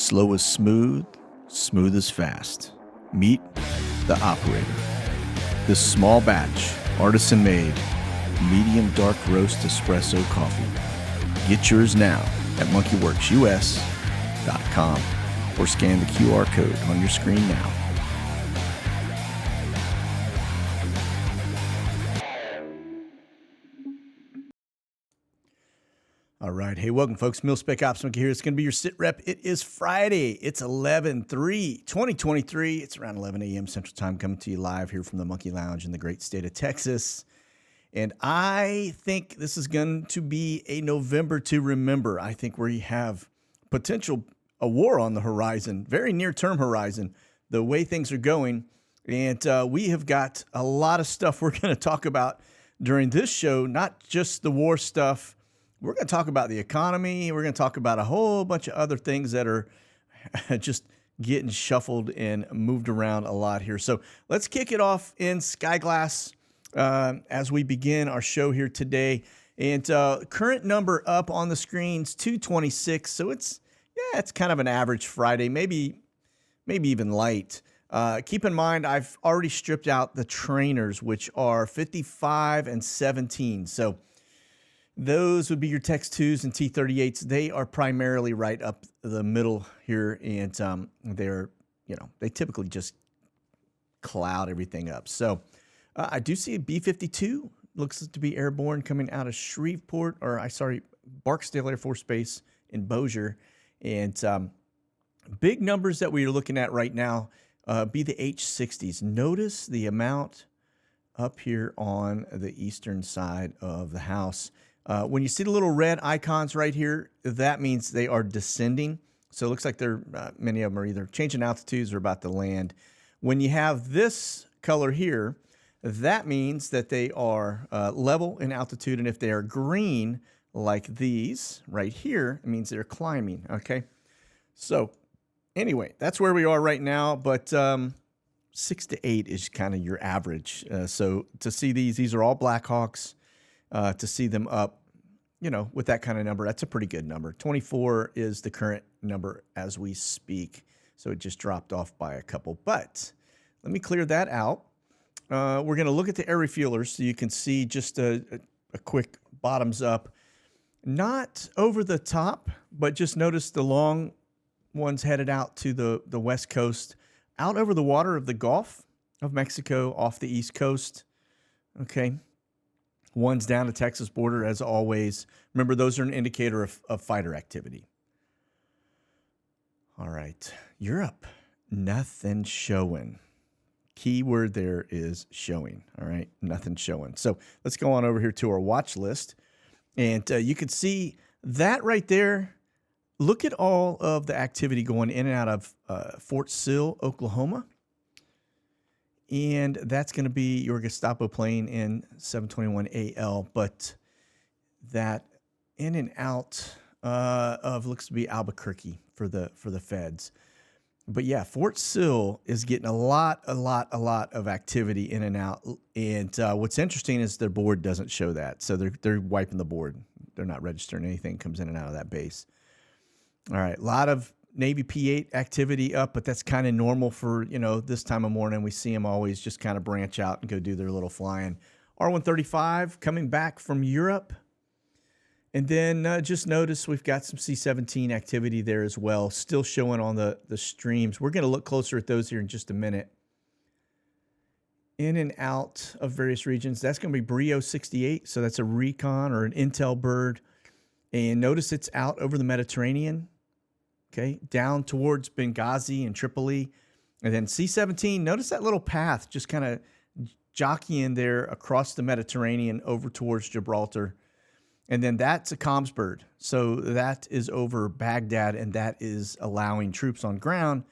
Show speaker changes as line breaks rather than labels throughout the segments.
Slow is smooth, smooth is fast. Meet the operator. This small batch, artisan made, medium dark roast espresso coffee. Get yours now at monkeywerxus.com or scan the QR code on your screen now. All right. Hey, welcome, folks. Mil-Spec Ops Monkey here. It's going to be your SITREP. It is Friday. It's 11/3/2023. It's around 11 a.m. Central Time, coming to you live here from the Monkey Lounge in the great state of Texas. And I think this is going to be a November to remember. I think we have potential a war on the horizon, very near-term horizon, the way things are going. And we have got a lot of stuff we're going to talk about during this show, not just the war stuff. We're going to talk about the economy. We're going to talk about a whole bunch of other things that are just getting shuffled and moved around a lot here. So let's kick it off in Skyglass as we begin our show here today. And current number up on the screens, 226. So it's kind of an average Friday, maybe even light. Keep in mind, I've already stripped out the trainers, which are 55 and 17. So those would be your Tex 2s and T38s. They are primarily right up the middle here, and they're, they typically just cloud everything up. So I do see a B-52, looks to be airborne, coming out of Barksdale Air Force Base in Bossier. And big numbers that we are looking at right now be the H-60s. Notice the amount up here on the eastern side of the house. When you see the little red icons right here, that means they are descending. So it looks like many of them are either changing altitudes or about to land. When you have this color here, that means that they are level in altitude. And if they are green, like these right here, it means they're climbing, okay? So anyway, that's where we are right now. But 6 to 8 is kind of your average. So to see these are all Blackhawks. To see them up, with that kind of number, that's a pretty good number. 24 is the current number as we speak. So it just dropped off by a couple. But let me clear that out. We're going to look at the air refuelers so you can see just a quick bottoms up. Not over the top, but just notice the long ones headed out to the west coast, out over the water of the Gulf of Mexico, off the east coast. Okay. One's down the Texas border, as always. Remember, those are an indicator of fighter activity. All right. Europe, nothing showing. Key word there is showing. All right. Nothing showing. So let's go on over here to our watch list. And you can see that right there. Look at all of the activity going in and out of Fort Sill, Oklahoma. And that's going to be your Gestapo plane in 721AL, but that in and out of looks to be Albuquerque for the Feds. But yeah, Fort Sill is getting a lot of activity in and out. And what's interesting is their board doesn't show that, so they're wiping the board. They're not registering anything comes in and out of that base. All right, a lot of Navy P-8 activity up, but that's kind of normal for, this time of morning. We see them always just kind of branch out and go do their little flying. R-135 coming back from Europe. And then just notice we've got some C-17 activity there as well, still showing on the streams. We're going to look closer at those here in just a minute. In and out of various regions. That's going to be Brio 68, so that's a recon or an intel bird. And notice it's out over the Mediterranean. Okay, down towards Benghazi and Tripoli. And then C-17, notice that little path just kind of jockeying there across the Mediterranean over towards Gibraltar. And then that's a comms bird. So that is over Baghdad, and that is allowing troops on ground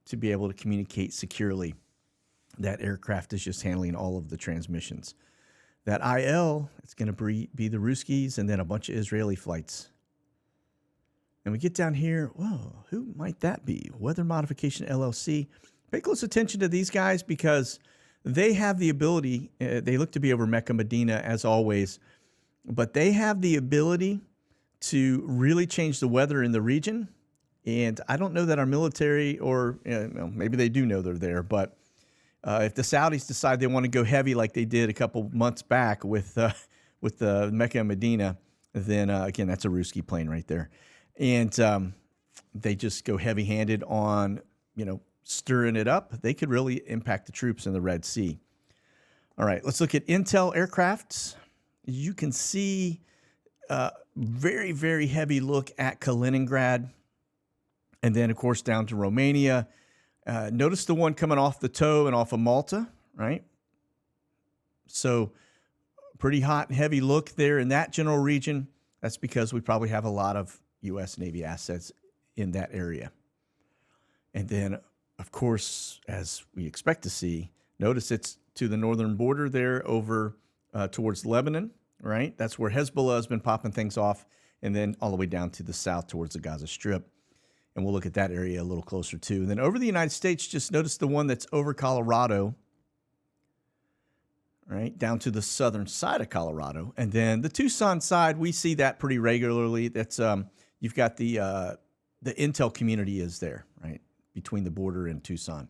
to be able to communicate securely. That aircraft is just handling all of the transmissions. That IL, it's going to be the Ruskies and then a bunch of Israeli flights. And we get down here, whoa, who might that be? Weather Modification LLC. Pay close attention to these guys because they have the ability, they look to be over Mecca, Medina, as always, but they have the ability to really change the weather in the region And I don't know that our military, or well, maybe they do know they're there, but if the Saudis decide they want to go heavy like they did a couple months back with the Mecca and Medina, then again, that's a Ruski plane right there. And they just go heavy-handed on, stirring it up, they could really impact the troops in the Red Sea. All right, let's look at Intel aircrafts. You can see very, very heavy look at Kaliningrad. And then, of course, down to Romania. Notice the one coming off the toe and off of Malta, right? So pretty hot and heavy look there in that general region. That's because we probably have a lot of U.S. Navy assets in that area. And then, of course, as we expect to see, notice it's to the northern border there over towards Lebanon, right? That's where Hezbollah has been popping things off, and then all the way down to the south towards the Gaza Strip. And we'll look at that area a little closer too. And then over the United States, just notice the one that's over Colorado, right, down to the southern side of Colorado. And then the Tucson side, we see that pretty regularly. That's you've got the Intel community is there, right, between the border and Tucson.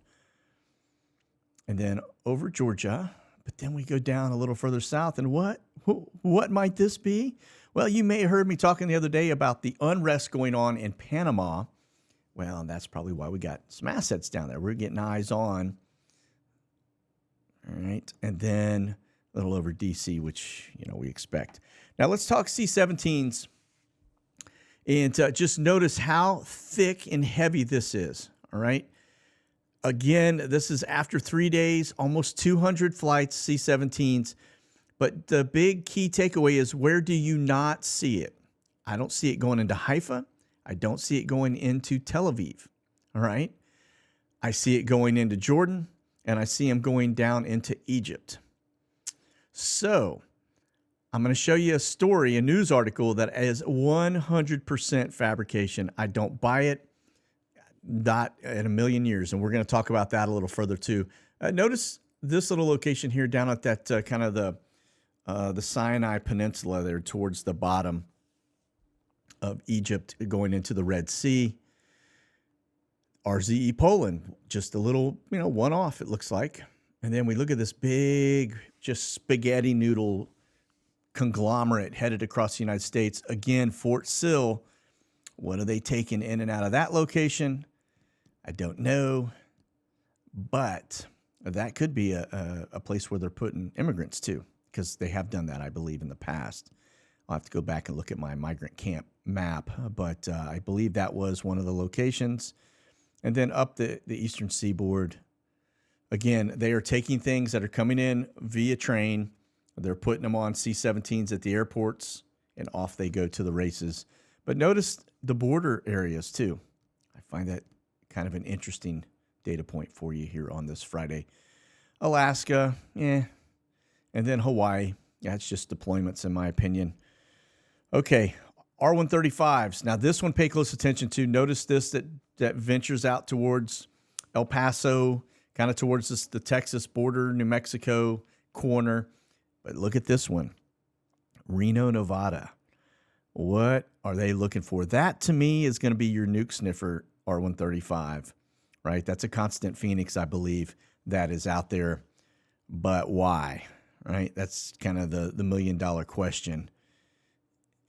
And then over Georgia, but then we go down a little further south, and what might this be? Well, you may have heard me talking the other day about the unrest going on in Panama. Well, and that's probably why we got some assets down there. We're getting eyes on. All right. And then a little over DC, which, we expect. Now, let's talk C-17s. And just notice how thick and heavy this is. All right. Again, this is after 3 days, almost 200 flights, C-17s. But the big key takeaway is, where do you not see it? I don't see it going into Haifa. I don't see it going into Tel Aviv, all right? I see it going into Jordan, and I see them going down into Egypt. So I'm going to show you a story, a news article that is 100% fabrication. I don't buy it, not in a million years, and we're going to talk about that a little further too. Notice this little location here down at that kind of the Sinai Peninsula there towards the bottom of Egypt going into the Red Sea. RZE Poland, just a little, one-off it looks like. And then we look at this big, just spaghetti noodle conglomerate headed across the United States. Again, Fort Sill. What are they taking in and out of that location? I don't know. But that could be a place where they're putting immigrants too, because they have done that, I believe, in the past. I'll have to go back and look at my migrant camp map, but I believe that was one of the locations. And then up the eastern seaboard, again, they are taking things that are coming in via train. They're putting them on C-17s at the airports, and off they go to the races. But notice the border areas too. I find that kind of an interesting data point for you here on this Friday. Alaska, and then Hawaii. Yeah, it's just deployments in my opinion. Okay, R-135s. Now this one, pay close attention to. Notice this, that ventures out towards El Paso, kind of towards the Texas border, New Mexico corner. But look at this one, Reno, Nevada. What are they looking for? That to me is going to be your nuke sniffer R-135, right? That's a constant Phoenix, I believe, that is out there. But why, right? That's kind of the million-dollar question.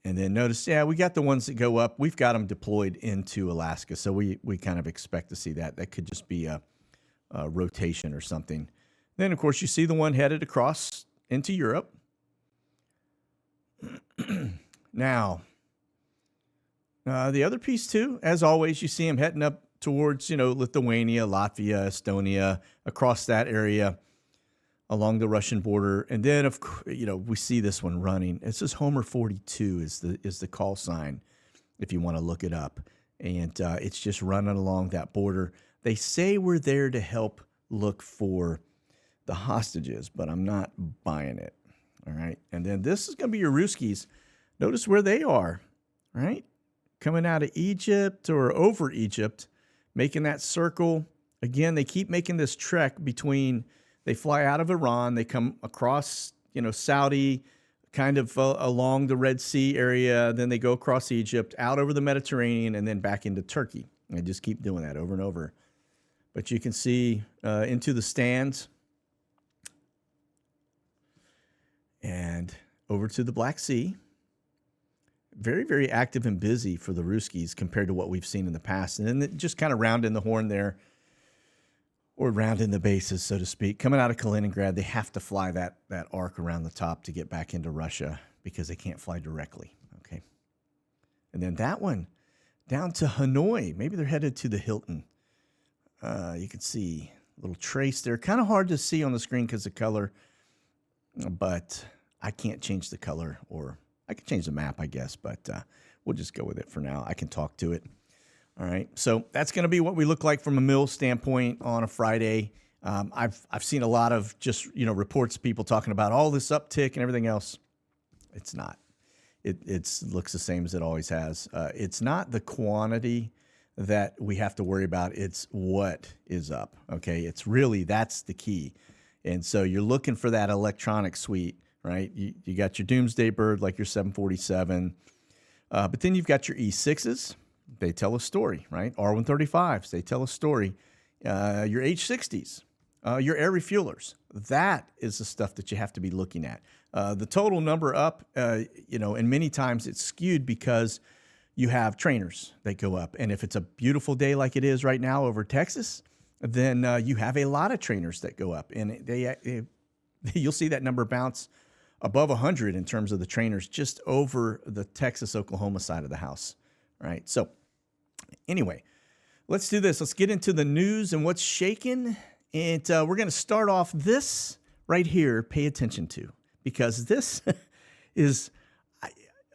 And then notice, we got the ones that go up. We've got them deployed into Alaska, so we kind of expect to see that. That could just be a rotation or something. Then, of course, you see the one headed across into Europe. Now, the other piece, too, as always, you see them heading up towards, Lithuania, Latvia, Estonia, across that area, along the Russian border. And then, we see this one running. It says Homer 42 is the call sign, if you want to look it up. And it's just running along that border. They say we're there to help look for the hostages, but I'm not buying it. All right. And then this is going to be your Ruskies. Notice where they are, right? Coming out of Egypt or over Egypt, making that circle. Again, they keep making this trek between... They fly out of Iran, they come across, Saudi, kind of along the Red Sea area, then they go across Egypt, out over the Mediterranean, and then back into Turkey, I just keep doing that over and over. But you can see into the stands and over to the Black Sea. Very, very active and busy for the Ruskies compared to what we've seen in the past. And then just kind of rounding the horn there, or rounding the bases, so to speak. Coming out of Kaliningrad, they have to fly that arc around the top to get back into Russia because they can't fly directly. Okay. And then that one down to Hanoi. Maybe they're headed to the Hilton. You can see a little trace there. Kind of hard to see on the screen because of color, but I can't change the color, or I can change the map, I guess, but we'll just go with it for now. I can talk to it. All right, so that's going to be what we look like from a mill standpoint on a Friday. I've seen a lot of just reports of people talking about all this uptick and everything else. It's not. It looks the same as it always has. It's not the quantity that we have to worry about. It's what is up. Okay, it's really, that's the key. And so you're looking for that electronic suite, right? You got your Doomsday Bird like your 747, but then you've got your E6s. They tell a story, right? R135s, they tell a story. Your H60s, your air refuelers. That is the stuff that you have to be looking at. The total number up, and many times it's skewed because you have trainers that go up. And if it's a beautiful day like it is right now over Texas, then you have a lot of trainers that go up. And you'll see that number bounce above 100 in terms of the trainers just over the Texas-Oklahoma side of the house, right? So anyway, let's do this. Let's get into the news and what's shaking. And we're going to start off this right here. Pay attention to, because this is,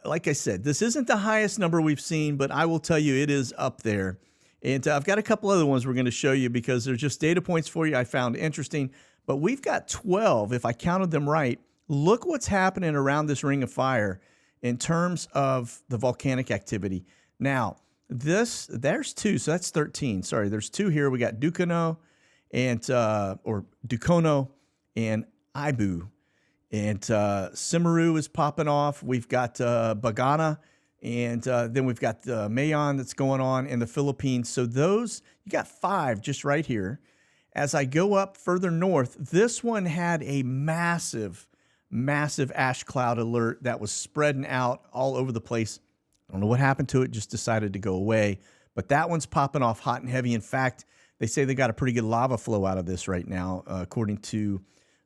like I said, this isn't the highest number we've seen, but I will tell you it is up there. And I've got a couple other ones we're going to show you because they're just data points for you I found interesting. But we've got 12, if I counted them right. Look what's happening around this ring of fire in terms of the volcanic activity. Now, there's 2, so that's 13. Sorry, there's 2 here. We got Dukono and Dukono and Ibu, and Simaru is popping off. We've got Bagana, and then we've got Mayon that's going on in the Philippines. So those, you got 5 just right here. As I go up further north, this one had a massive ash cloud alert that was spreading out all over the place. I don't know what happened to it, just decided to go away. But that one's popping off hot and heavy. In fact, they say they got a pretty good lava flow out of this right now, according to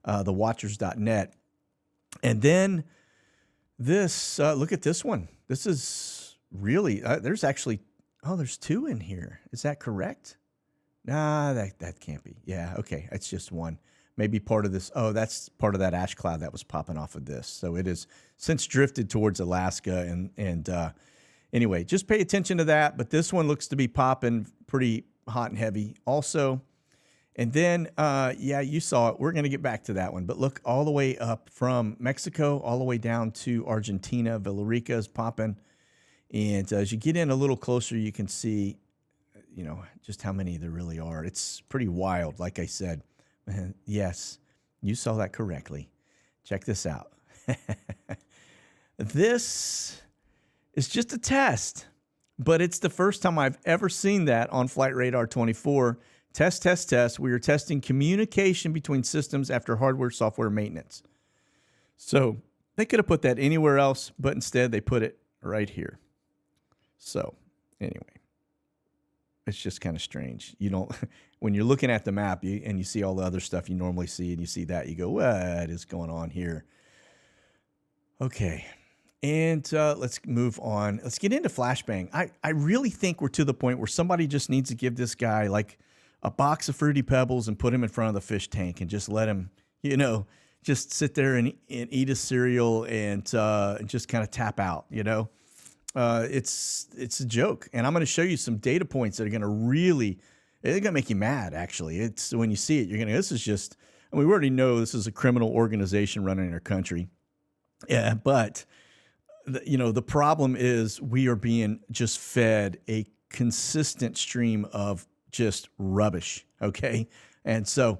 thewatchers.net. And then this, look at this one. This is really, there's actually, there's 2 in here. Is that correct? Nah, that can't be. Yeah, okay, it's just one. Maybe part of this. Oh, that's part of that ash cloud that was popping off of this. So it has since drifted towards Alaska. And anyway, just pay attention to that. But this one looks to be popping pretty hot and heavy also. And then, you saw it. We're going to get back to that one. But look all the way up from Mexico all the way down to Argentina. Villarrica is popping. And as you get in a little closer, you can see, just how many there really are. It's pretty wild, like I said. Yes, you saw that correctly. Check this out. This is just a test, but it's the first time I've ever seen that on Flight Radar 24. Test. We are testing communication between systems after hardware-software maintenance. So they could have put that anywhere else, but instead they put it right here. So anyway. It's just kind of strange. You don't, when you're looking at the map and you see all the other stuff you normally see, and you see that, you go, what is going on here? Okay. And let's move on. Let's get into flashbang. I really think we're to the point where somebody just needs to give this guy like a box of Fruity Pebbles and put him in front of the fish tank and just let him, just sit there and eat his cereal and just kind of tap out, It's a joke, and I'm going to show you some data points that are going to they're going to make you mad. Actually, it's when you see it, you're going to. This is just, we already know this is a criminal organization running our country. Yeah, but the problem is we are being just fed a consistent stream of just rubbish. Okay, and so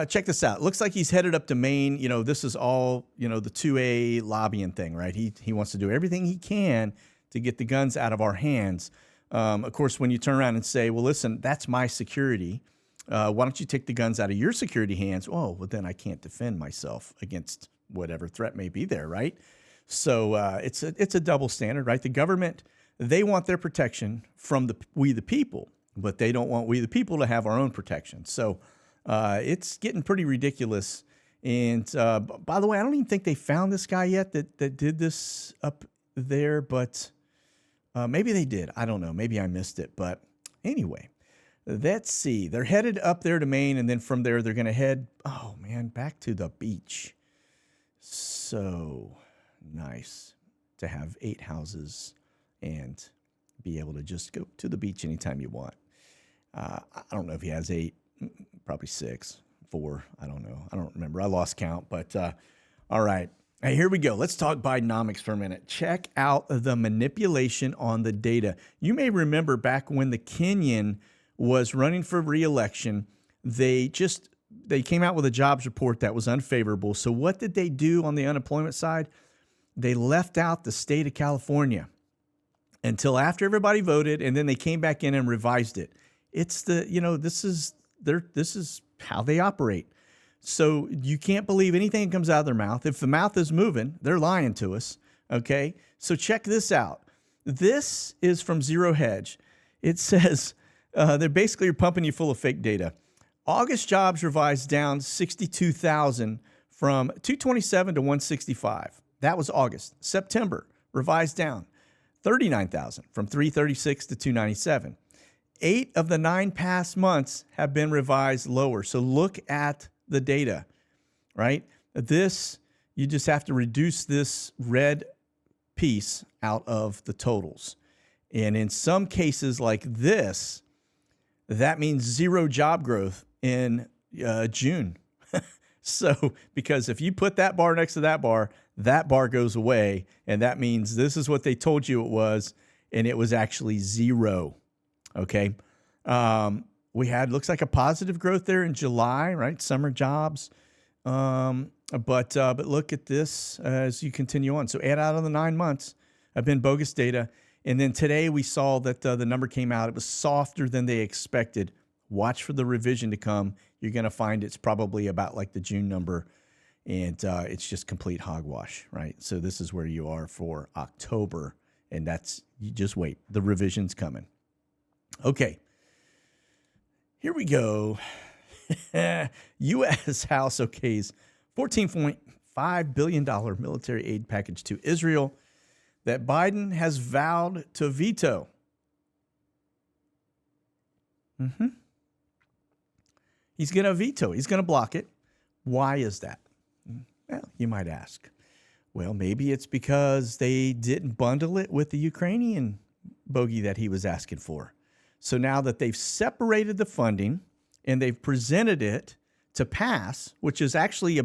check this out. Looks like he's headed up to Maine. This is all the 2A lobbying thing, right? He wants to do everything he can to get the guns out of our hands. Of course, when you turn around and say, well, listen, that's my security. Why don't you take the guns out of your security hands? Oh, well, then I can't defend myself against whatever threat may be there, right? So it's a double standard, right? The government, they want their protection from we the people, but they don't want we the people to have our own protection. So it's getting pretty ridiculous. And by the way, I don't even think they found this guy yet that did this up there, but maybe they did. I don't know. Maybe I missed it. But anyway, let's see. They're headed up there to Maine, and then from there they're going to head, oh man, back to the beach. So nice to have 8 houses and be able to just go to the beach anytime you want. I don't know if he has 8, probably 6, 4. I don't know. I don't remember. I lost count, but all right. Hey, here we go. Let's talk Bidenomics for a minute. Check out the manipulation on the data. You may remember back when the Kenyan was running for re-election, they came out with a jobs report that was unfavorable. So what did they do on the unemployment side? They left out the state of California until after everybody voted, and then they came back in and revised it. It's this is how they operate. So you can't believe anything that comes out of their mouth. If the mouth is moving, they're lying to us. Okay. So check this out. This is from Zero Hedge. It says they're basically pumping you full of fake data. August jobs revised down 62,000 from 227 to 165. That was August. September revised down 39,000 from 336 to 297. 8 of the 9 past months have been revised lower. So look at the data, right? You just have to reduce this red piece out of the totals. And in some cases like this, that means 0 job growth in June. So, because if you put that bar next to that bar goes away, and that means this is what they told you it was, and it was actually 0. Okay. Looks like a positive growth there in July, right? Summer jobs. But look at this as you continue on. So 8 out of the 9 months have been bogus data. And then today we saw that the number came out. It was softer than they expected. Watch for the revision to come. You're going to find it's probably about like the June number, and it's just complete hogwash, right? So this is where you are for October, and you just wait. The revision's coming. Okay. Here we go. U.S. House okays $14.5 billion military aid package to Israel that Biden has vowed to veto. He's going to veto. He's going to block it. Why is that? Well, you might ask. Well, maybe it's because they didn't bundle it with the Ukrainian bogey that he was asking for. So now that they've separated the funding and they've presented it to pass, which is actually,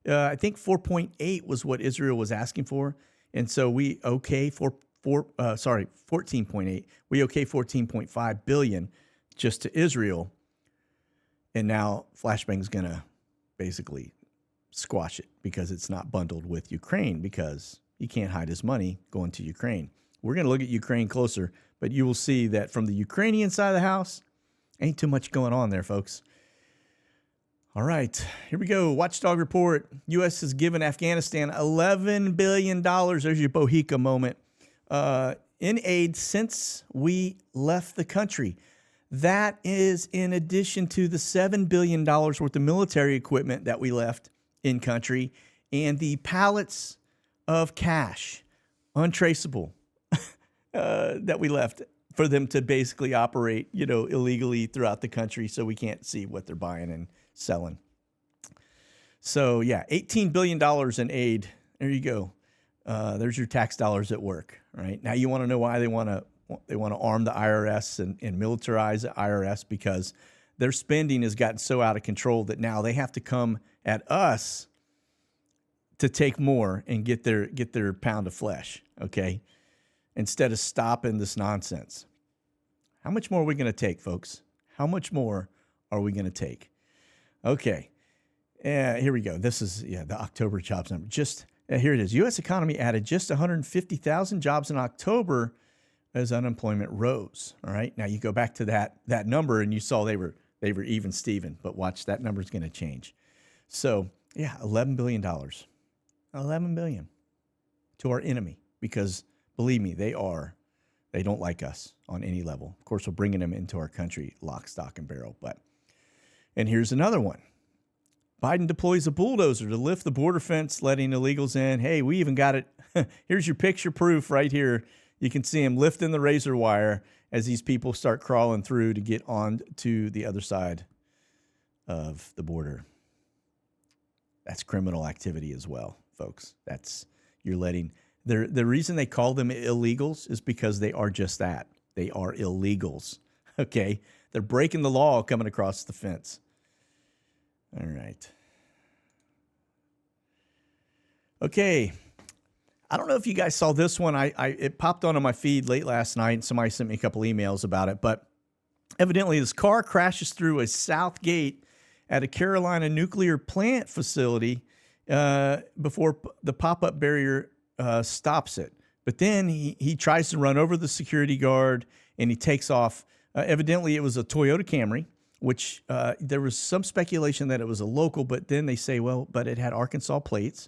I think 4.8 was what Israel was asking for. And so we okay 14.8. We okay 14.5 billion just to Israel. And now Flashbang's going to basically squash it because it's not bundled with Ukraine, because he can't hide his money going to Ukraine. We're going to look at Ukraine closer, but you will see that from the Ukrainian side of the house, ain't too much going on there, folks. All right, here we go. Watchdog report. U.S. has given Afghanistan $11 billion. There's your Bohica moment. In aid since we left the country. That is in addition to the $7 billion worth of military equipment that we left in country and the pallets of cash, untraceable, that we left for them to basically operate, illegally throughout the country, so we can't see what they're buying and selling. So yeah, $18 billion in aid. There you go. There's your tax dollars at work, right? Now you want to know why they want to arm the IRS and militarize the IRS, because their spending has gotten so out of control that now they have to come at us to take more and get their pound of flesh, okay? Instead of stopping this nonsense. How much more are we going to take, folks? How much more are we going to take? Okay. Here we go. This is the October jobs number. Here it is. U.S. economy added just 150,000 jobs in October, as unemployment rose. All right. Now you go back to that number and you saw they were even Steven, but watch, that number is going to change. So yeah, $11 billion, $11 billion to our enemy, because believe me, they don't like us on any level. Of course, we're bringing them into our country, lock, stock, and barrel. And here's another one. Biden deploys a bulldozer to lift the border fence, letting illegals in. Hey, we even got it. Here's your picture proof right here. You can see him lifting the razor wire as these people start crawling through to get on to the other side of the border. That's criminal activity as well, folks. You're letting, the reason they call them illegals is because they are just that. They are illegals, okay? They're breaking the law coming across the fence. All right. Okay. I don't know if you guys saw this one. It popped onto my feed late last night, and somebody sent me a couple emails about it. But evidently, this car crashes through a south gate at a Carolina nuclear plant facility before the pop-up barrier stops it. But then he tries to run over the security guard, and he takes off. Evidently, it was a Toyota Camry, which there was some speculation that it was a local, but then they say, well, but it had Arkansas plates.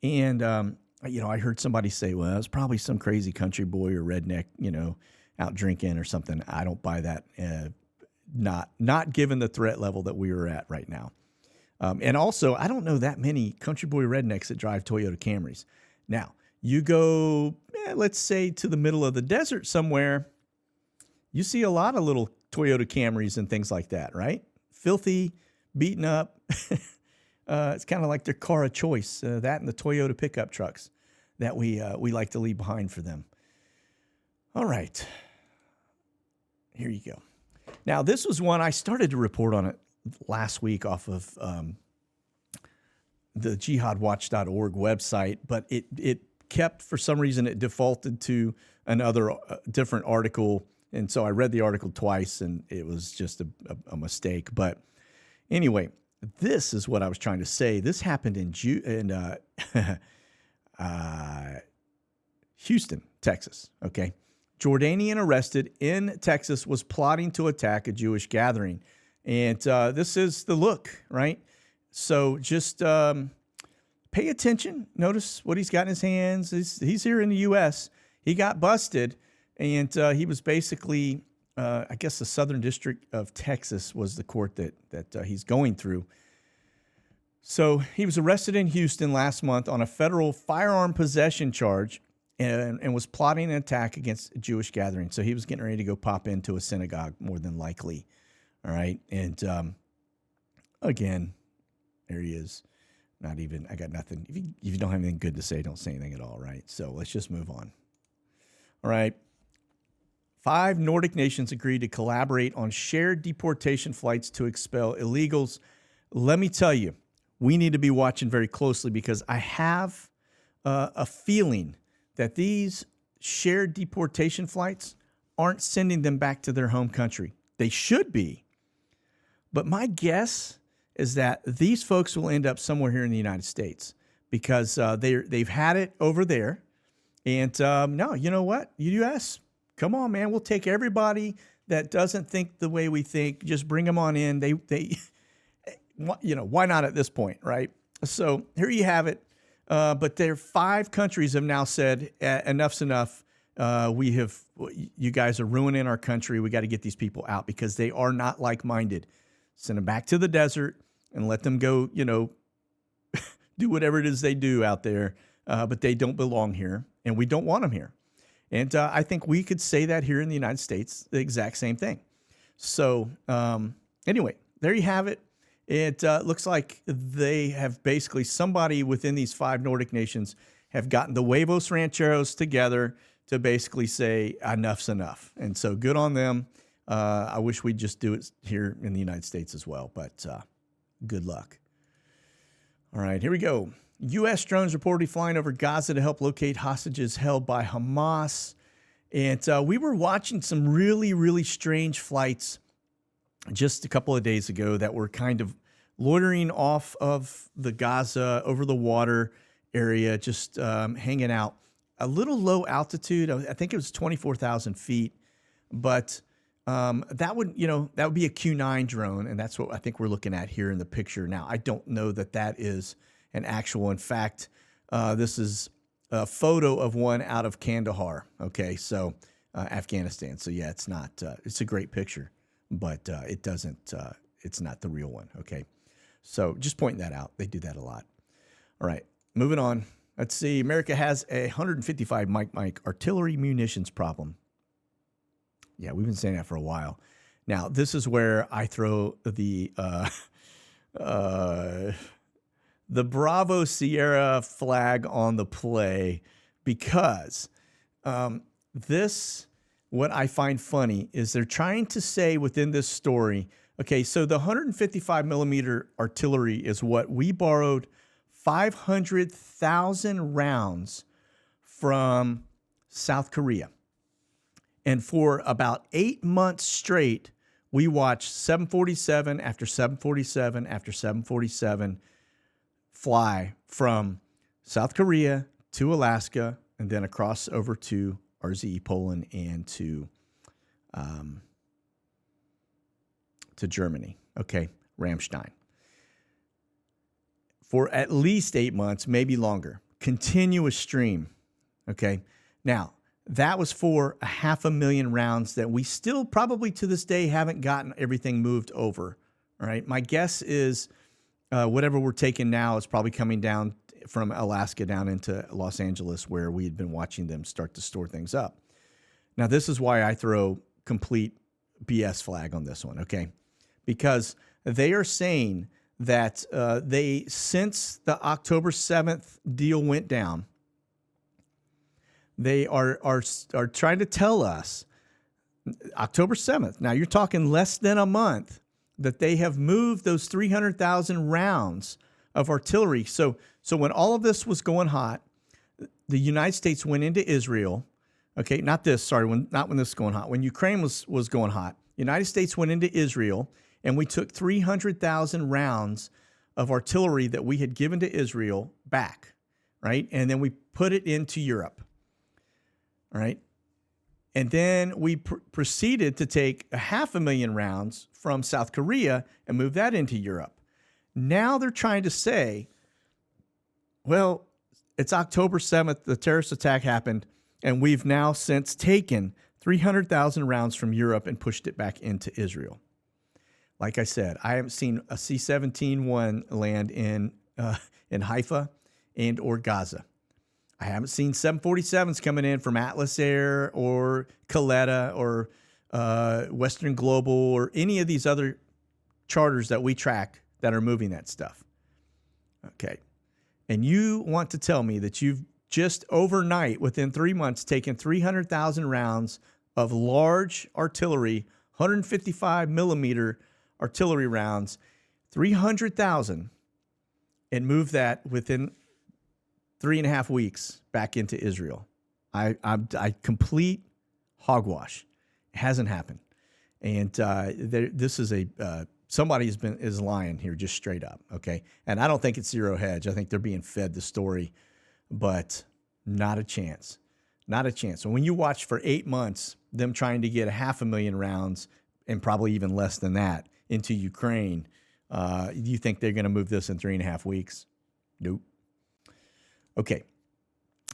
And, I heard somebody say, well, it was probably some crazy country boy or redneck, out drinking or something. I don't buy that, not given the threat level that we were at right now. And also, I don't know that many country boy rednecks that drive Toyota Camrys. Now, you go, let's say, to the middle of the desert somewhere, you see a lot of little Toyota Camrys and things like that, right? Filthy, beaten up. It's kind of like their car of choice, that and the Toyota pickup trucks that we like to leave behind for them. All right. Here you go. Now, this was one I started to report on it last week off of the jihadwatch.org website, but it kept, for some reason, it defaulted to another different article. And so I read the article twice, and it was just a mistake. But anyway, this is what I was trying to say. This happened in Houston, Texas. Okay. Jordanian arrested in Texas was plotting to attack a Jewish gathering. And this is the look, right? So just pay attention. Notice what he's got in his hands. He's here in the U.S. He got busted. And he was basically, I guess the Southern District of Texas was the court that he's going through. So he was arrested in Houston last month on a federal firearm possession charge and was plotting an attack against a Jewish gathering. So he was getting ready to go pop into a synagogue, more than likely. All right. And again, there he is. I got nothing. If you don't have anything good to say, don't say anything at all, right? So let's just move on. All right. 5 Nordic nations agreed to collaborate on shared deportation flights to expel illegals. Let me tell you, we need to be watching very closely, because I have a feeling that these shared deportation flights aren't sending them back to their home country. They should be. But my guess is that these folks will end up somewhere here in the United States, because they've had it over there. And no, you know what? U.S., come on, man. We'll take everybody that doesn't think the way we think. Just bring them on in. They why not at this point, right? So here you have it. But 5 countries have now said, enough's enough. You guys are ruining our country. We got to get these people out, because they are not like-minded. Send them back to the desert and let them go, do whatever it is they do out there. But they don't belong here, and we don't want them here. And I think we could say that here in the United States, the exact same thing. So anyway, there you have it. It looks like they have basically, somebody within these 5 Nordic nations have gotten the huevos rancheros together to basically say enough's enough. And so good on them. I wish we'd just do it here in the United States as well, but good luck. All right, here we go. U.S. drones reportedly flying over Gaza to help locate hostages held by Hamas. And we were watching some really, really strange flights just a couple of days ago that were kind of loitering off of the Gaza over the water area, just hanging out. a little low altitude. I think it was 24,000 feet, but that would be a Q9 drone, and that's what I think we're looking at here in the picture. Now, I don't know that that is an actual. In fact, this is a photo of one out of Kandahar. Okay, so Afghanistan. So yeah, it's not. It's a great picture, but it doesn't. It's not the real one. Okay, so just pointing that out. They do that a lot. All right, moving on. Let's see. America has a 155 Mike artillery munitions problem. Yeah, we've been saying that for a while. Now, this is where I throw the Bravo Sierra flag on the play, because what I find funny is they're trying to say within this story, okay, so the 155 millimeter artillery is what we borrowed 500,000 rounds from South Korea. And for about 8 months straight, we watched 747 after 747 after 747 fly from South Korea to Alaska and then across over to RZE, Poland, and to Germany. Okay, Ramstein. For at least 8 months, maybe longer. Continuous stream. Okay, now, that was for 500,000 rounds that we still probably to this day haven't gotten everything moved over. All right. My guess is whatever we're taking now is probably coming down from Alaska down into Los Angeles, where we had been watching them start to store things up. Now, this is why I throw complete BS flag on this one. Okay. Because they are saying that since the October 7th deal went down, they are trying to tell us October 7th. Now, you're talking less than a month that they have moved those 300,000 rounds of artillery. So when all of this was going hot, the United States went into Israel. Okay, not when this was going hot. When Ukraine was going hot, United States went into Israel, and we took 300,000 rounds of artillery that we had given to Israel back, right? And then we put it into Europe. All right. And then we proceeded to take 500,000 rounds from South Korea and move that into Europe. Now they're trying to say, well, it's October 7th, the terrorist attack happened, and we've now since taken 300,000 rounds from Europe and pushed it back into Israel. Like I said, I haven't seen a C-17-1 land in Haifa and or Gaza. I haven't seen 747s coming in from Atlas Air or Coletta or Western Global or any of these other charters that we track that are moving that stuff. Okay. And you want to tell me that you've just overnight, within 3 months, taken 300,000 rounds of large artillery, 155 millimeter artillery rounds, 300,000, and moved that within 3.5 weeks back into Israel. I complete hogwash. It hasn't happened, and this is somebody is lying here, just straight up. Okay, and I don't think it's Zero Hedge. I think they're being fed the story, but not a chance, not a chance. And when you watch for 8 months them trying to get 500,000 rounds and probably even less than that into Ukraine, you think they're going to move this in 3.5 weeks? Nope. Okay.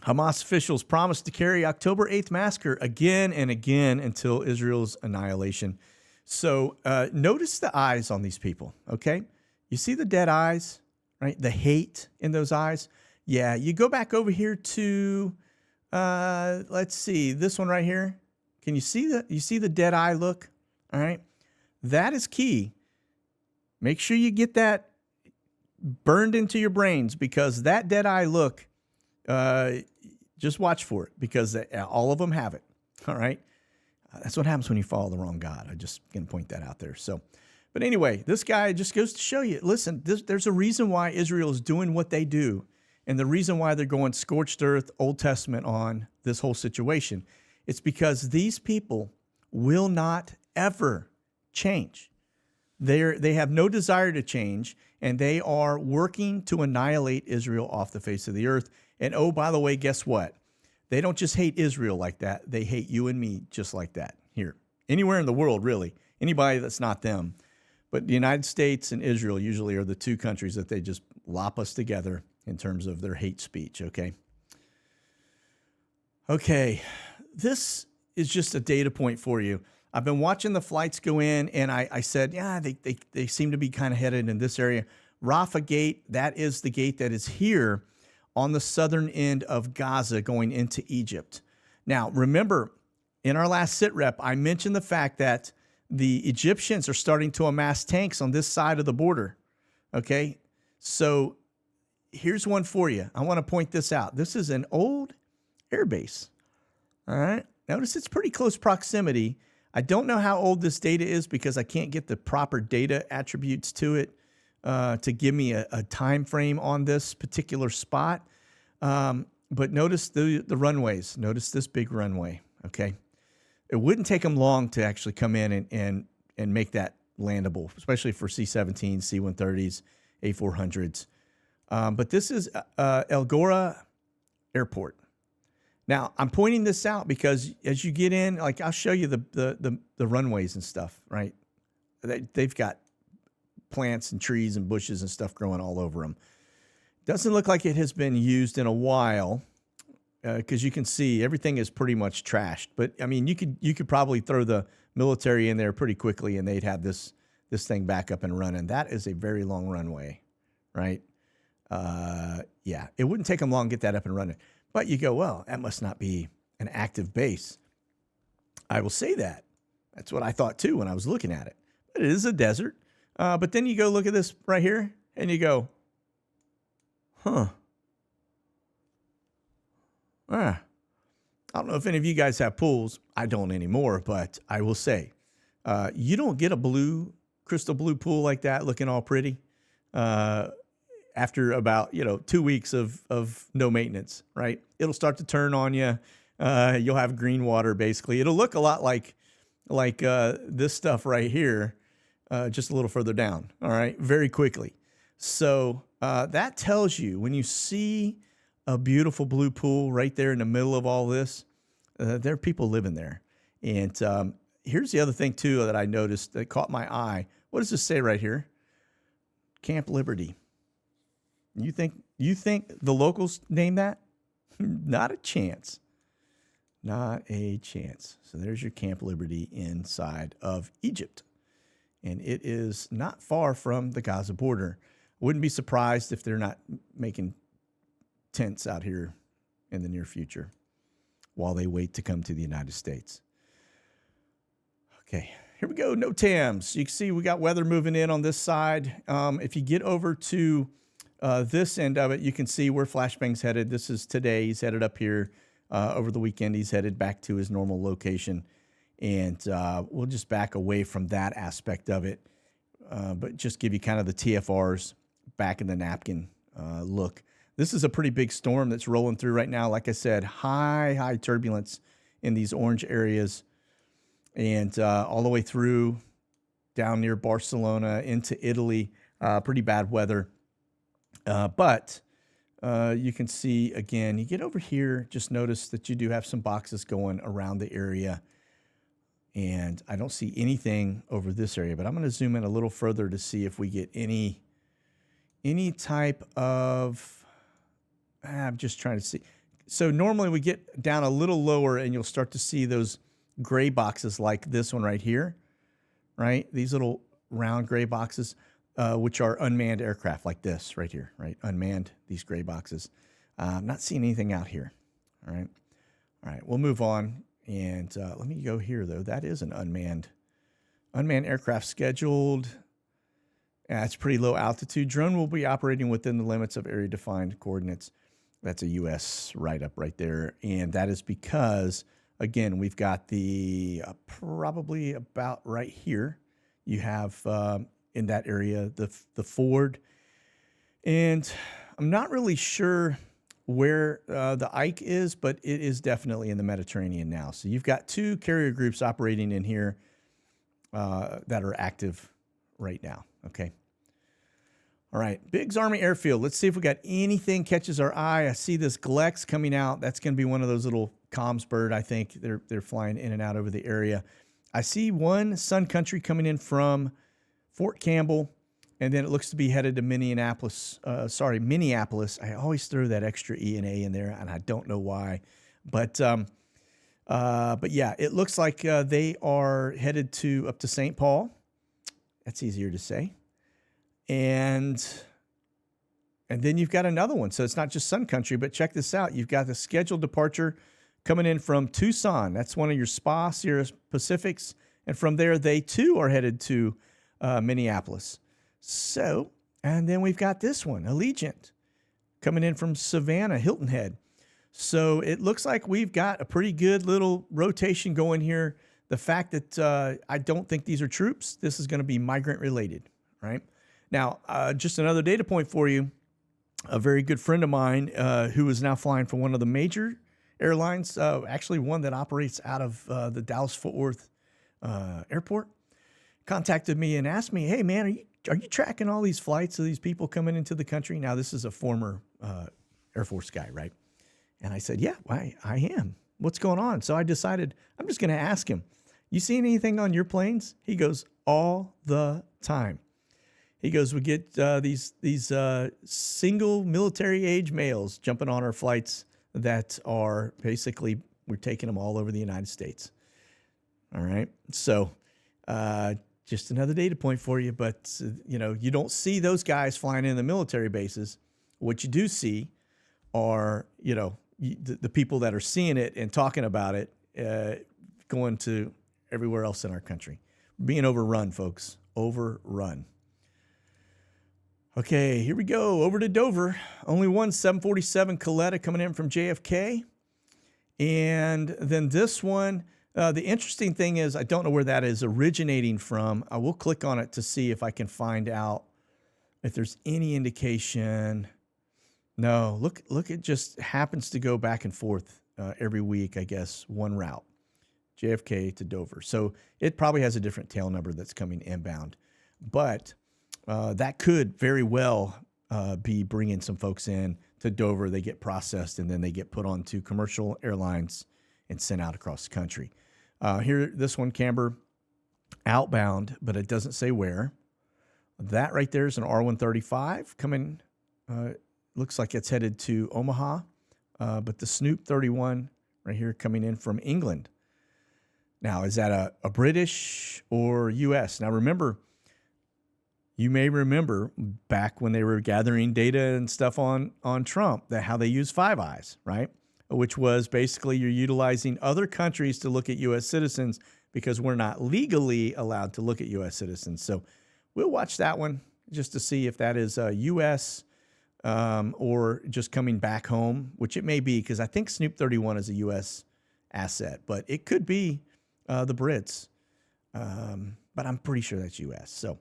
Hamas officials promised to carry October 8th massacre again and again until Israel's annihilation. So notice the eyes on these people, okay? You see the dead eyes, right? The hate in those eyes. Yeah, you go back over here to, let's see, this one right here. Can you see the dead eye look? All right. That is key. Make sure you get that burned into your brains, because that dead eye look, just watch for it, because all of them have it. All right. That's what happens when you follow the wrong God. I'm just going to point that out there. So, but anyway, this guy just goes to show you, listen, there's a reason why Israel is doing what they do. And the reason why they're going scorched earth, Old Testament on this whole situation, it's because these people will not ever change. They have no desire to change, and they are working to annihilate Israel off the face of the earth. And oh, by the way, guess what? They don't just hate Israel like that. They hate you and me just like that here. Anywhere in the world, really. Anybody that's not them. But the United States and Israel usually are the two countries that they just lop us together in terms of their hate speech, okay? Okay, this is just a data point for you. I've been watching the flights go in, and I said, yeah, they seem to be kind of headed in this area. Rafah Gate, that is the gate that is here on the southern end of Gaza going into Egypt. Now, remember, in our last SITREP, I mentioned the fact that the Egyptians are starting to amass tanks on this side of the border, okay? So here's one for you. I want to point this out. This is an old air base, all right? Notice it's pretty close proximity. I don't know how old this data is because I can't get the proper data attributes to it to give me a time frame on this particular spot. But notice the runways. Notice this big runway, okay? It wouldn't take them long to actually come in and make that landable, especially for C-17s, C-130s, A-400s. But this is El Gora Airport. Now, I'm pointing this out because as you get in, like I'll show you the runways and stuff, right? They've got plants and trees and bushes and stuff growing all over them. Doesn't look like it has been used in a while because you can see everything is pretty much trashed. But I mean, you could probably throw the military in there pretty quickly and they'd have this thing back up and running. That is a very long runway, right? Yeah, it wouldn't take them long to get that up and running. But you go, well, that must not be an active base. I will say that. That's what I thought too when I was looking at it. But it is a desert. But then you go look at this right here and you go, huh. I don't know if any of you guys have pools. I don't anymore, but I will say, you don't get a crystal blue pool like that looking all pretty after about 2 weeks of no maintenance, right? It'll start to turn on you. You'll have green water basically. It'll look a lot like this stuff right here, just a little further down. All right, very quickly. So that tells you when you see a beautiful blue pool right there in the middle of all this, there are people living there. And here's the other thing too that I noticed that caught my eye. What does this say right here? Camp Liberty. You think the locals named that? Not a chance. Not a chance. So there's your Camp Liberty inside of Egypt. And it is not far from the Gaza border. Wouldn't be surprised if they're not making tents out here in the near future while they wait to come to the United States. Okay, here we go. No TAMs. You can see we got weather moving in on this side. If you get over to this end of it, you can see where Flashbang's headed. This is today. He's headed up here. Over the weekend, he's headed back to his normal location. And we'll just back away from that aspect of it, but just give you kind of the TFRs back in the napkin look. This is a pretty big storm that's rolling through right now. Like I said, high turbulence in these orange areas and all the way through down near Barcelona into Italy. Pretty bad weather. But you can see, again, you get over here, just notice that you do have some boxes going around the area. And I don't see anything over this area, but I'm going to zoom in a little further to see if we get any type of, I'm just trying to see. So normally we get down a little lower and you'll start to see those gray boxes like this one right here, right? These little round gray boxes, which are unmanned aircraft like this right here, right? Unmanned, these gray boxes. I'm not seeing anything out here, all right? All right, we'll move on. And let me go here, though. That is an unmanned aircraft scheduled. It's pretty low altitude. Drone will be operating within the limits of area-defined coordinates. That's a U.S. write-up right there. And that is because, again, we've got the probably about right here. You have in that area the Ford. And I'm not really sure where the Ike is, but it is definitely in the Mediterranean now. So you've got two carrier groups operating in here that are active right now, okay? All right, Biggs Army Airfield. Let's see if we got anything catches our eye. I see this Glex coming out. That's going to be one of those little comms bird, I think. They're flying in and out over the area. I see one Sun Country coming in from Fort Campbell, and then it looks to be headed to Minneapolis. Minneapolis. I always throw that extra E and A in there, and I don't know why. But yeah, it looks like they are headed up to St. Paul. That's easier to say. And then you've got another one. So it's not just Sun Country, but check this out. You've got the scheduled departure coming in from Tucson. That's one of your SPA Sierra Pacifics. And from there, they too are headed to Minneapolis. So, and then we've got this one, Allegiant, coming in from Savannah, Hilton Head. So it looks like we've got a pretty good little rotation going here. The fact that I don't think these are troops, this is going to be migrant related, right? Now, just another data point for you. A very good friend of mine who is now flying for one of the major airlines, actually one that operates out of the Dallas-Fort Worth airport, contacted me and asked me, hey, man, are you tracking all these flights of these people coming into the country? Now, this is a former Air Force guy, right? And I said, yeah, I am. What's going on? So I decided I'm just going to ask him, you seen anything on your planes? He goes, all the time. He goes, we get these single military age males jumping on our flights that are basically, we're taking them all over the United States. All right. So just another data point for you. But, you don't see those guys flying in the military bases. What you do see are, the people that are seeing it and talking about it going to everywhere else in our country. Being overrun, folks. Overrun. Okay, here we go. Over to Dover. Only one 747 Coletta coming in from JFK. And then this one, the interesting thing is, I don't know where that is originating from. I will click on it to see if I can find out if there's any indication. No, look, it just happens to go back and forth every week, I guess, one route, JFK to Dover. So it probably has a different tail number that's coming inbound. But that could very well be bringing some folks in to Dover. They get processed, and then they get put onto commercial airlines and sent out across the country. Here, this one, Camber, outbound, but it doesn't say where. That right there is an R-135 coming. Looks like it's headed to Omaha, but the Snoop 31 right here coming in from England. Now, is that a British or U.S.? Now, remember, you may remember back when they were gathering data and stuff on Trump, that how they use Five Eyes, right? Which was basically you're utilizing other countries to look at U.S. citizens because we're not legally allowed to look at U.S. citizens. So we'll watch that one just to see if that is U.S. Or just coming back home, which it may be, because I think Snoop 31 is a U.S. asset, but it could be the Brits. But I'm pretty sure that's U.S. So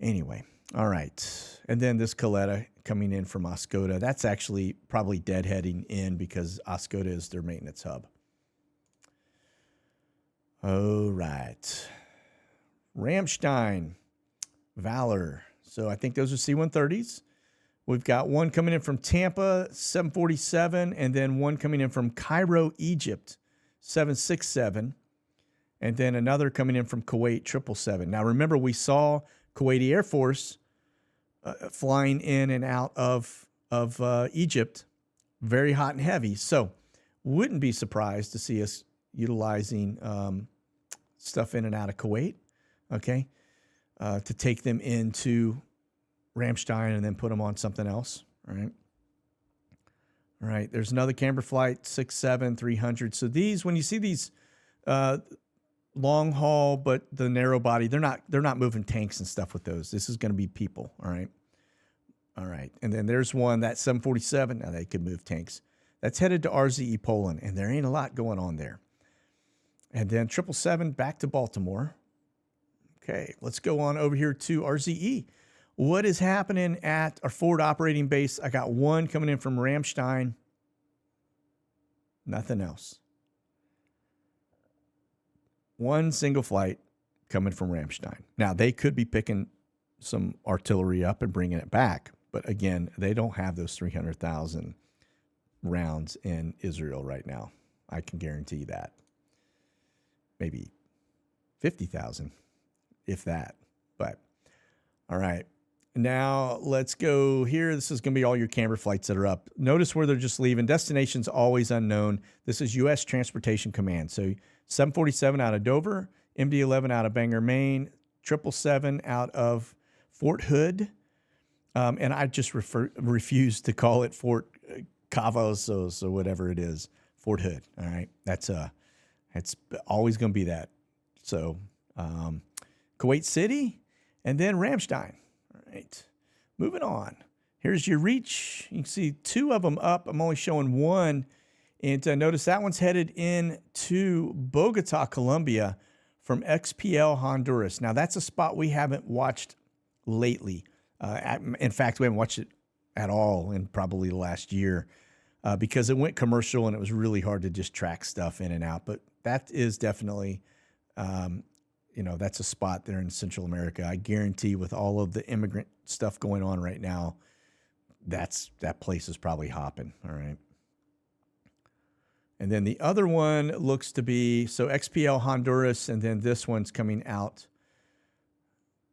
anyway, all right. And then this Coletta coming in from Oscoda. That's actually probably deadheading in because Oscoda is their maintenance hub. All right. Ramstein, Valor. So I think those are C-130s. We've got one coming in from Tampa, 747, and then one coming in from Cairo, Egypt, 767, and then another coming in from Kuwait, 777. Now, remember, we saw Kuwaiti Air Force flying in and out of Egypt, very hot and heavy. So wouldn't be surprised to see us utilizing stuff in and out of Kuwait, okay, to take them into Ramstein and then put them on something else, all right? All right, there's another Camber flight, 67, 300. So these, when you see these long haul, but the narrow body, they're not moving tanks and stuff with those. This is going to be people, all right? All right, and then there's one, that 747. Now they could move tanks. That's headed to RZE Poland, and there ain't a lot going on there. And then 777 back to Baltimore. Okay, let's go on over here to RZE. What is happening at our forward operating base? I got one coming in from Ramstein. Nothing else. One single flight coming from Ramstein. Now, they could be picking some artillery up and bringing it back. But again, they don't have those 300,000 rounds in Israel right now. I can guarantee that. Maybe 50,000, if that. But all right. Now let's go here. This is going to be all your camber flights that are up. Notice where they're just leaving. Destination's always unknown. This is U.S. Transportation Command. So 747 out of Dover, MD-11 out of Bangor, Maine, 777 out of Fort Hood. And I just refuse to call it Fort Cavazos or whatever it is. Fort Hood. All right. It's always going to be that. So Kuwait City and then Ramstein. All right. Moving on. Here's your reach. You can see two of them up. I'm only showing one. And notice that one's headed into Bogota, Colombia from XPL Honduras. Now, that's a spot we haven't watched lately. In fact, we haven't watched it at all in probably the last year because it went commercial and it was really hard to just track stuff in and out. But that is definitely, that's a spot there in Central America. I guarantee with all of the immigrant stuff going on right now, that place is probably hopping. All right. And then the other one looks to be, so XPL Honduras, and then this one's coming out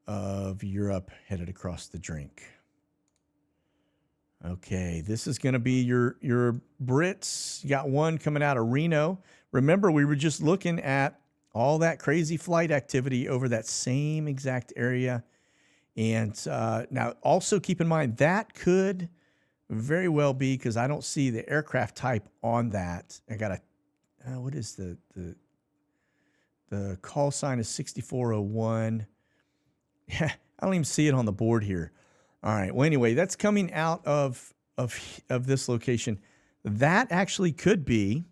of Europe, headed across the drink. Okay, this is going to be your Brits. You got one coming out of Reno. Remember, we were just looking at all that crazy flight activity over that same exact area. And now also keep in mind that could very well be, because I don't see the aircraft type on that. I got what is the call sign is 6401. Yeah, I don't even see it on the board here. All right. Well, anyway, that's coming out of this location. That actually could be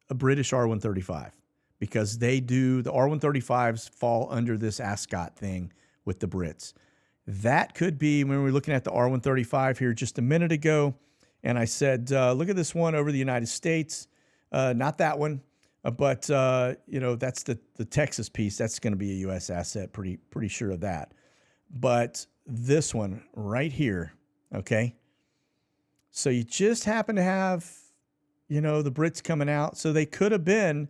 a British R-135 because the R-135s fall under this ASCOT thing with the Brits. That could be when we were looking at the R-135 here just a minute ago, and I said, look at this one over the United States. Not that one. But that's the Texas piece. That's going to be a U.S. asset. Pretty sure of that. But this one right here, okay? So you just happen to have, the Brits coming out. So they could have been,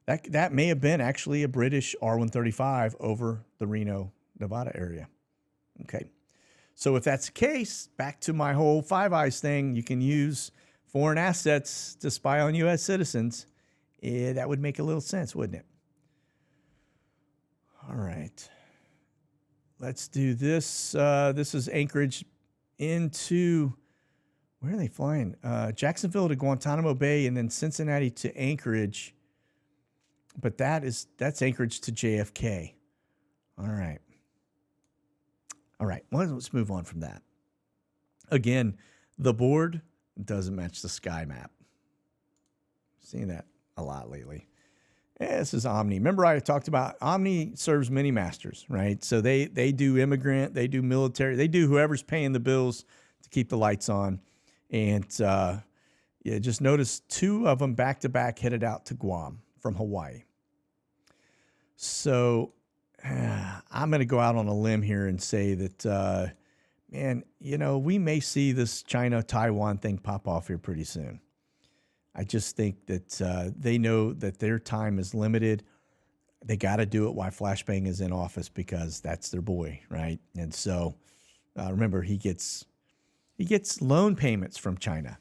that may have been actually a British R-135 over the Reno, Nevada area. Okay. So if that's the case, back to my whole Five Eyes thing, you can use foreign assets to spy on U.S. citizens. Yeah, that would make a little sense, wouldn't it? All right. Let's do this. This is Anchorage into, where are they flying? Jacksonville to Guantanamo Bay and then Cincinnati to Anchorage. But that's Anchorage to JFK. All right. All right. Well, let's move on from that. Again, the board doesn't match the sky map. Seeing that a lot lately. Yeah, this is Omni. Remember I talked about Omni serves many masters, right? So they do immigrant, they do military, they do whoever's paying the bills to keep the lights on. And just notice two of them back to back headed out to Guam from Hawaii. So I'm going to go out on a limb here and say that, we may see this China-Taiwan thing pop off here pretty soon. I just think that they know that their time is limited. They got to do it while Flashbang is in office because that's their boy, right? And so remember, he gets loan payments from China.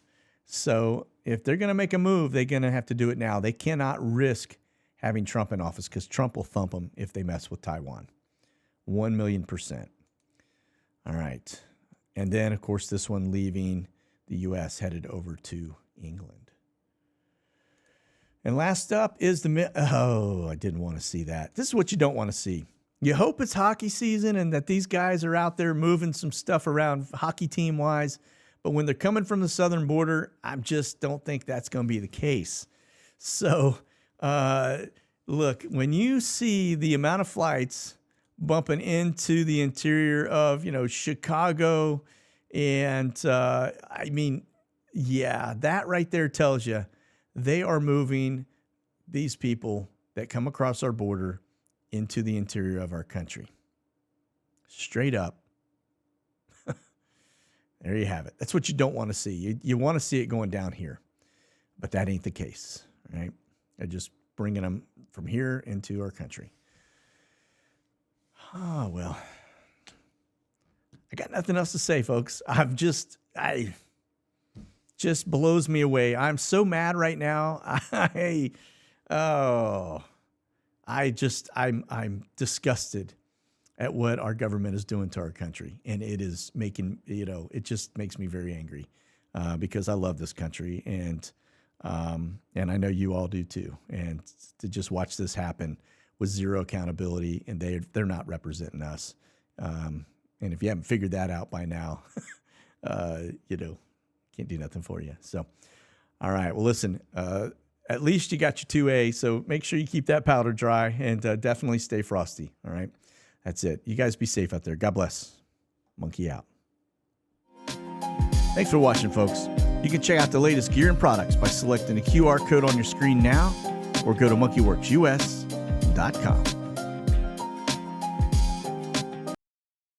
So if they're going to make a move, they're going to have to do it now. They cannot risk having Trump in office because Trump will thump them if they mess with Taiwan. 1,000,000%. All right. And then, of course, this one leaving the U.S. headed over to England. And last up is I didn't want to see that. This is what you don't want to see. You hope it's hockey season and that these guys are out there moving some stuff around hockey team-wise. But when they're coming from the southern border, I just don't think that's going to be the case. So, look, when you see the amount of flights bumping into the interior of, Chicago, and that right there tells you they are moving these people that come across our border into the interior of our country. Straight up. There you have it. That's what you don't want to see. You want to see it going down here, but that ain't the case, right? They're just bringing them from here into our country. Oh, well, I got nothing else to say, folks. Just blows me away. I'm so mad right now. I'm disgusted at what our government is doing to our country. And it is making, it just makes me very angry because I love this country. And I know you all do too. And to just watch this happen with zero accountability, and they're not representing us. And if you haven't figured that out by now, can't do nothing for you. So, all right. Well, listen, at least you got your 2A. So make sure you keep that powder dry and definitely stay frosty. All right. That's it. You guys be safe out there. God bless. Monkey out. Thanks for watching, folks. You can check out the latest gear and products by selecting the QR code on your screen now or go to monkeyworksus.com.